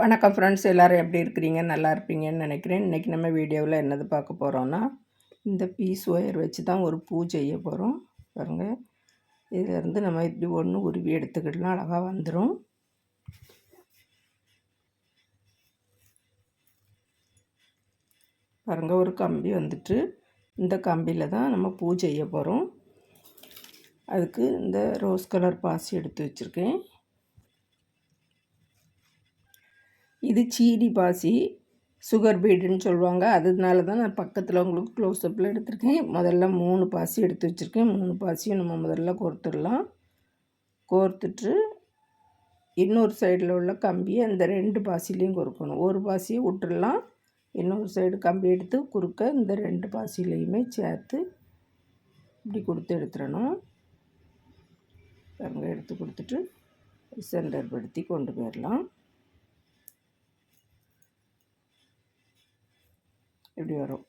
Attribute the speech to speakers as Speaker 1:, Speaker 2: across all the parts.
Speaker 1: வணக்கம் ஃப்ரெண்ட்ஸ், எல்லோரும் எப்படி இருக்கிறீங்க? நல்லா இருப்பீங்கன்னு நினைக்கிறேன். இன்றைக்கி நம்ம வீடியோவில் என்னது பார்க்க போகிறோன்னா, இந்த பீஸ் ஒயர் வச்சு தான் ஒரு பூ செய்ய போகிறோம். பாருங்கள், இதிலேருந்து நம்ம இப்படி ஒன்று உருவி எடுத்துக்கிடலாம், அழகாக வந்துடும். பாருங்கள், ஒரு கம்பி வந்துட்டு இந்த கம்பியில் தான் நம்ம பூ செய்ய போகிறோம். அதுக்கு இந்த ரோஸ் கலர் பாசி எடுத்து வச்சுருக்கேன். இது சீடி பாசி, சுகர் பீடுன்னு சொல்லுவாங்க. அதனால தான் நான் பக்கத்தில் உங்களுக்கு க்ளோஸ்அப்பில் எடுத்திருக்கேன். முதல்ல 3 பாசி எடுத்து வச்சுருக்கேன். 3 பாசியும் நம்ம முதல்ல கோர்த்துடலாம். கோர்த்துட்டு இன்னொரு சைடில் உள்ள கம்பியை அந்த 2 பாசிலையும் கோர்க்கணும். ஒரு பாசியை விட்டுடலாம். இன்னொரு சைடு கம்பி எடுத்து குறுக்க இந்த 2 பாசிலையுமே சேர்த்து இப்படி கொடுத்து எடுத்துடணும். பாருங்க, எடுத்து கொடுத்துட்டு சென்டர் படுத்தி கொண்டு போயிடலாம். இப்படி வரும்.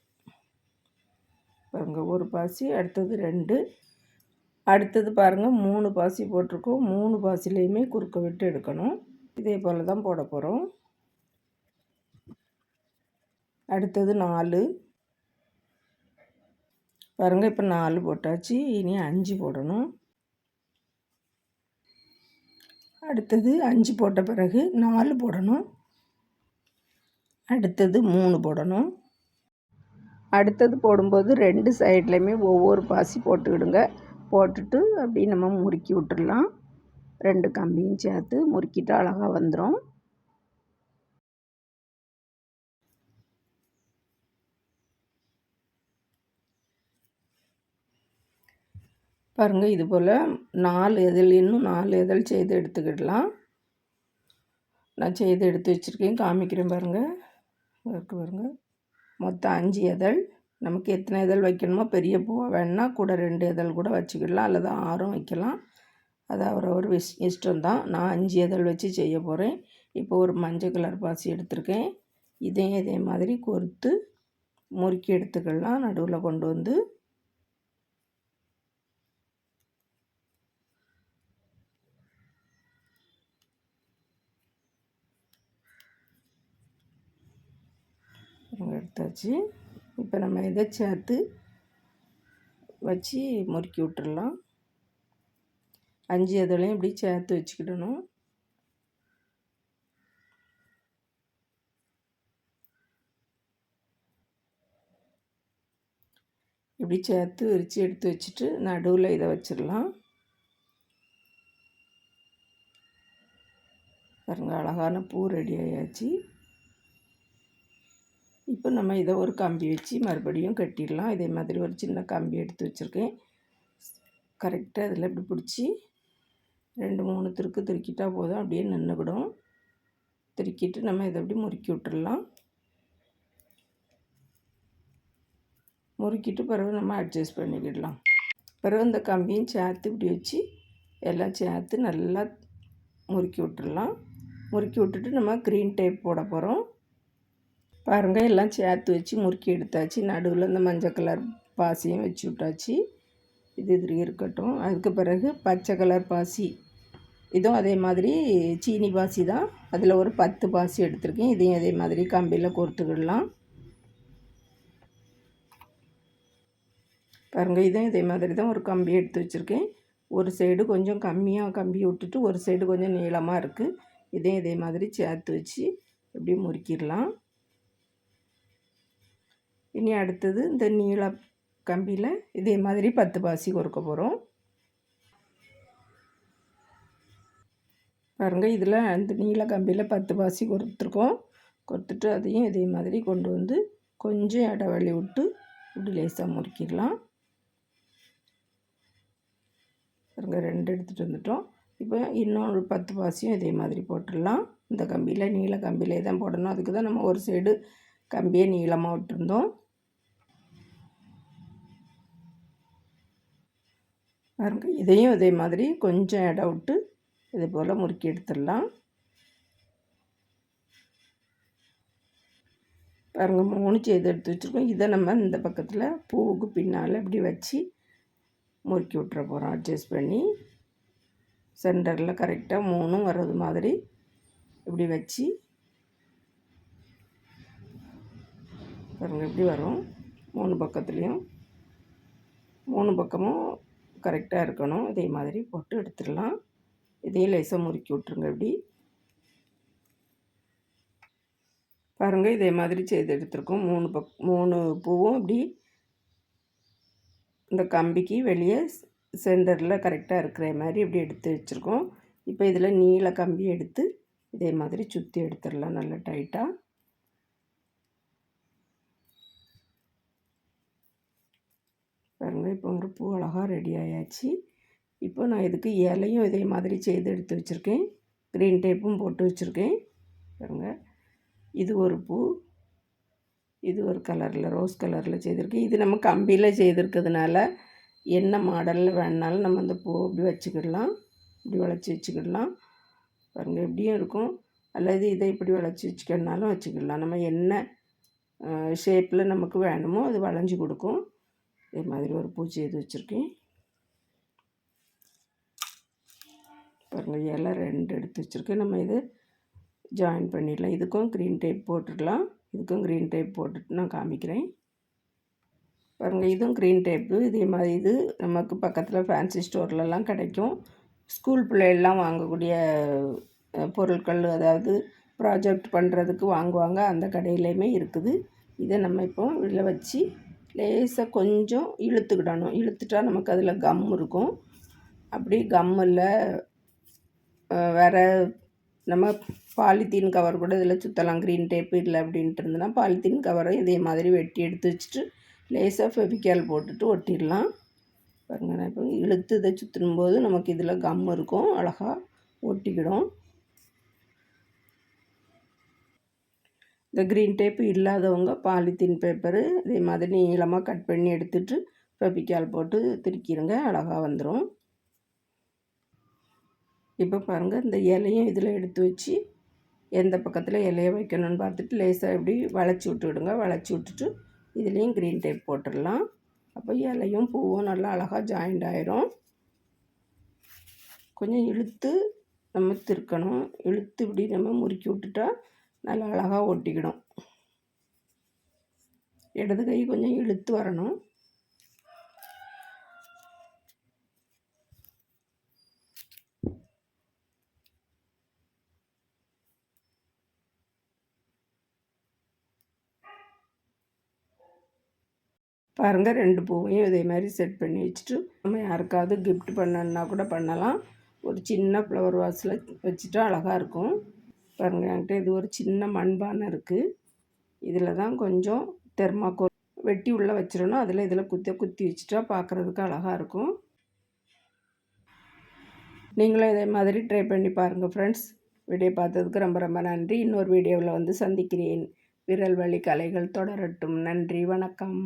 Speaker 1: பாருங்கள், ஒரு பாசி, அடுத்தது 2, அடுத்தது பாருங்கள் 3 பாசி போட்டிருக்கோம். 3 பாசிலையுமே குறுக்க விட்டு எடுக்கணும். இதே போல் தான் போட போகிறோம். அடுத்தது 4. பாருங்கள், இப்போ 4 போட்டாச்சு. இனி 5 போடணும். அடுத்தது 5 போட்ட பிறகு 4 போடணும். அடுத்தது 3 போடணும். அடுத்தது போடும்போது 2 சைட்லையுமே ஒவ்வொரு பாசி போட்டுக்கிடுங்க. போட்டுட்டு அப்படி நம்ம முறுக்கி விட்டுடலாம். 2 கம்பியும் சேர்த்து முறுக்கிட்டு அழகாக வந்துடும். பாருங்கள், இது போல் 4 இதழ், இன்னும் 4 இதழ் செய்து எடுத்துக்கிடலாம். நான் செய்து எடுத்து வச்சுருக்கேன், காமிக்கிறேன் பாருங்கள். பாருங்கள், மொத்தம் 5 இதழ். நமக்கு எத்தனை இதழ் வைக்கணுமோ, பெரிய பூவை வேணுன்னா கூட 2 இதழ் கூட வச்சுக்கிடலாம், அல்லது 6 வைக்கலாம். அது அவரவர் இஷ்டம்தான். நான் 5 இதழ் வச்சு செய்ய போகிறேன். இப்போ ஒரு மஞ்சள் கலர் பாசி எடுத்திருக்கேன். இதே மாதிரி கோர்த்து முறுக்கி எடுத்துக்கலாம். நடுவில் கொண்டு வந்து எடுத்தாச்சு. இப்போ நம்ம இதை சேர்த்து வச்சு முறுக்கி விட்டுடலாம். 5 இதழையும் இப்படி சேர்த்து வச்சுக்கிடணும். இப்படி சேர்த்து விரித்து எடுத்து வச்சுட்டு நடுவில் இதை வச்சிடலாம். பாருங்கள், அழகான பூ ரெடி ஆயாச்சு. இப்போ நம்ம இதை ஒரு கம்பி வச்சு மறுபடியும் கட்டிடலாம். இதே மாதிரி ஒரு சின்ன கம்பி எடுத்து வச்சுருக்கேன். கரெக்டாக இதில் இப்படி பிடிச்சி 2-3 திருக்கிட்டால் போதும், அப்படியே நின்றுக்கிடும். திருக்கிட்டு நம்ம இதை அப்படி முறுக்கி விட்டுடலாம். முறுக்கிட்டு பிறகு நம்ம அட்ஜஸ்ட் பண்ணிக்கிடலாம். பிறகு இந்த கம்பியும் சேர்த்து இப்படி வச்சு எல்லாம் சேர்த்து நல்லா முறுக்கி விட்டுடலாம். முறுக்கி விட்டுட்டு நம்ம க்ரீன் டேப் போட போகிறோம். பாருங்கள், எல்லாம் சேர்த்து வச்சு முறுக்கி எடுத்தாச்சு. நடுவில் இந்த மஞ்சள் கலர் பாசியும் வச்சு விட்டாச்சு. இது இருக்கட்டும். அதுக்கு பிறகு பச்சை கலர் பாசி, இதுவும் அதே மாதிரி சீனி பாசி தான். அதில் ஒரு 10 பாசி எடுத்திருக்கேன். இதையும் அதே மாதிரி கம்பியில் கோர்த்துக்கிடலாம். பாருங்கள், இதுவும் இதே மாதிரி தான் ஒரு கம்பி எடுத்து வச்சுருக்கேன். ஒரு சைடு கொஞ்சம் கம்மியாக கம்பி விட்டுட்டு ஒரு சைடு கொஞ்சம் நீளமாக இருக்குது. இதையும் இதே மாதிரி சேர்த்து வச்சு இப்படி முறுக்கிடலாம். இனி அடுத்தது இந்த நீள கம்பியில் இதே மாதிரி 10 பாசி கோர்க்க போகிறோம். பாருங்கள், இதில் அந்த நீள கம்பியில் 10 பாசி கோர்த்துருக்கோம். கோர்த்துட்டு அதையும் இதே மாதிரி கொண்டு வந்து கொஞ்சம் இடைவெளி விட்டு இப்படி லேசாக முறுக்கிடலாம். பாருங்கள், 2 எடுத்துகிட்டு வந்துட்டோம். இப்போ இன்னொரு 10 பாசியும் இதே மாதிரி போட்டுடலாம். இந்த கம்பியில் நீள கம்பியிலே தான் போடணும். அதுக்கு தான் நம்ம ஒரு சைடு கம்பியை நீளமாக விட்டுருந்தோம். பாருங்கள், இதையும் இதே மாதிரி கொஞ்சம் இடம் விட்டு இதே போல் முறுக்கி எடுத்துடலாம். பாருங்கள், 3 செய்து எடுத்து வச்சுருக்கோம். இதை நம்ம இந்த பக்கத்தில் பூவுக்கு பின்னால் இப்படி வச்சு முறுக்கி விட்டுற போகிறோம். அட்ஜஸ்ட் பண்ணி சென்டரில் கரெக்டாக 3 வர்றது மாதிரி இப்படி வச்சு பாருங்கள் எப்படி வரும். 3 பக்கத்துலேயும் 3 பக்கமும் கரெக்டாக இருக்கணும். இதே மாதிரி போட்டு எடுத்துடலாம். இதையும் லேசாக முறுக்கி விட்ருங்க. இப்படி பாருங்கள், இதே மாதிரி செய்து எடுத்துருக்கோம். 3 பூவும் இப்படி இந்த கம்பிக்கு வெளியே சென்டரில் கரெக்டாக இருக்கிற மாதிரி இப்படி எடுத்து வச்சுருக்கோம். இப்போ இதில் நீல கம்பி எடுத்து இதே மாதிரி சுற்றி எடுத்துடலாம் நல்லா டைட்டாக. பாருங்கள், இப்போ ஒரு பூ அழகாக ரெடி ஆயாச்சு. இப்போ நான் இதுக்கு இலையும் இதே மாதிரி செய்து எடுத்து வச்சுருக்கேன். க்ரீன் டேப்பும் போட்டு வச்சுருக்கேன். பாருங்கள், இது ஒரு பூ, இது ஒரு கலரில் ரோஸ் கலரில் செய்திருக்கேன். இது நம்ம கம்பியில் செய்திருக்கிறதுனால என்ன மாடலில் வேணுனாலும் நம்ம அந்த பூ இப்படி வச்சுக்கிடலாம். இப்படி வளைச்சி வச்சுக்கிடலாம். பாருங்கள், எப்படியும் இருக்கும். அல்லது இதை இப்படி வளைச்சி வச்சுக்கிறனாலும் வச்சுக்கிடலாம். நம்ம என்ன ஷேப்பில் நமக்கு வேணுமோ அது வளைஞ்சி கொடுக்கும். இதே மாதிரி ஒரு பூ செய்து வச்சுருக்கேன். பாருங்கள், இலை 2 எடுத்து வச்சுருக்கேன். நம்ம இது ஜாயின் பண்ணிடலாம். இதுக்கும் க்ரீன் டேப் போட்டுடலாம். இதுக்கும் க்ரீன் டேப் போட்டுட்டு நான் காமிக்கிறேன். பாருங்கள், இதுவும் க்ரீன் டேப்பு. இதே மாதிரி இது நமக்கு பக்கத்தில் ஃபேன்சி ஸ்டோர்லலாம் கிடைக்கும். ஸ்கூல் பிள்ளைகள்லாம் வாங்கக்கூடிய பொருட்கள், அதாவது ப்ராஜெக்ட் பண்ணுறதுக்கு வாங்குவாங்க. அந்த கடையிலையுமே இருக்குது. இதை நம்ம இப்போ உள்ளே வச்சு லேசாக கொஞ்சம் இழுத்துக்கிடணும். இழுத்துட்டா நமக்கு அதில் கம் இருக்கும். அப்படி கம் இல்லை, வேறு நம்ம பாலித்தீன் கவர் கூட இதில் சுற்றலாம். க்ரீன் டேப்பு இல்லை அப்படின்ட்டு இருந்ததுன்னா பாலித்தீன் கவரை இதே மாதிரி வெட்டி எடுத்து வச்சுட்டு லேசாக ஃபெவிக்கால் போட்டுட்டு ஒட்டிடலாம். பாருங்கள், நான் இப்போ இழுத்து இதை சுற்றும்போது நமக்கு இதில் கம் இருக்கும், அழகாக ஒட்டிக்கிடும். இந்த க்ரீன் டேப்பு இல்லாதவங்க பாலித்தீன் பேப்பரு இதே மாதிரி நீளமாக கட் பண்ணி எடுத்துகிட்டு ஃபெவிக்கால் போட்டு திருக்கிடுங்க, அழகாக வந்துடும். இப்போ பாருங்கள், இந்த இலையும் இதில் எடுத்து வச்சு எந்த பக்கத்தில் இலையை வைக்கணும்னு பார்த்துட்டு லேசாக இப்படி வளைச்சி விட்டுவிடுங்க. வளைச்சி விட்டுட்டு இதுலேயும் க்ரீன் டேப் போட்டுடலாம். அப்போ இலையும் பூவும் நல்லா அழகாக ஜாயிண்ட் ஆயிரும். கொஞ்சம் இழுத்து நம்ம திருக்கணும். இழுத்து இப்படி நம்ம முறுக்கி விட்டுட்டா நல்லா அழகாக ஒட்டிக்கிடும். இடது கை கொஞ்சம் இழுத்து வரணும். பாருங்கள், 2 பூவையும் இதே மாதிரி செட் பண்ணி வச்சுட்டு நம்ம யாருக்காவது கிஃப்ட் பண்ணணுன்னா கூட பண்ணலாம். ஒரு சின்ன ஃப்ளவர் வாஸில் வச்சுட்டா அழகாக இருக்கும். பாருங்கள், என்கிட்ட இது ஒரு சின்ன மண்பானை இருக்குது. இதில் தான் கொஞ்சம் தெர்மாக்கோல் வெட்டி உள்ளே வச்சிடணும். அதில் இதில் குத்தி வச்சுட்டா பார்க்குறதுக்கு அழகாக இருக்கும். நீங்களும் இதே மாதிரி ட்ரை பண்ணி பாருங்கள் ஃப்ரெண்ட்ஸ். வீடியோ பார்த்ததுக்கு ரொம்ப ரொம்ப நன்றி. இன்னொரு வீடியோவில் வந்து சந்திக்கிறேன். விரல் வலி கலைகள் தொடரட்டும். நன்றி, வணக்கம்.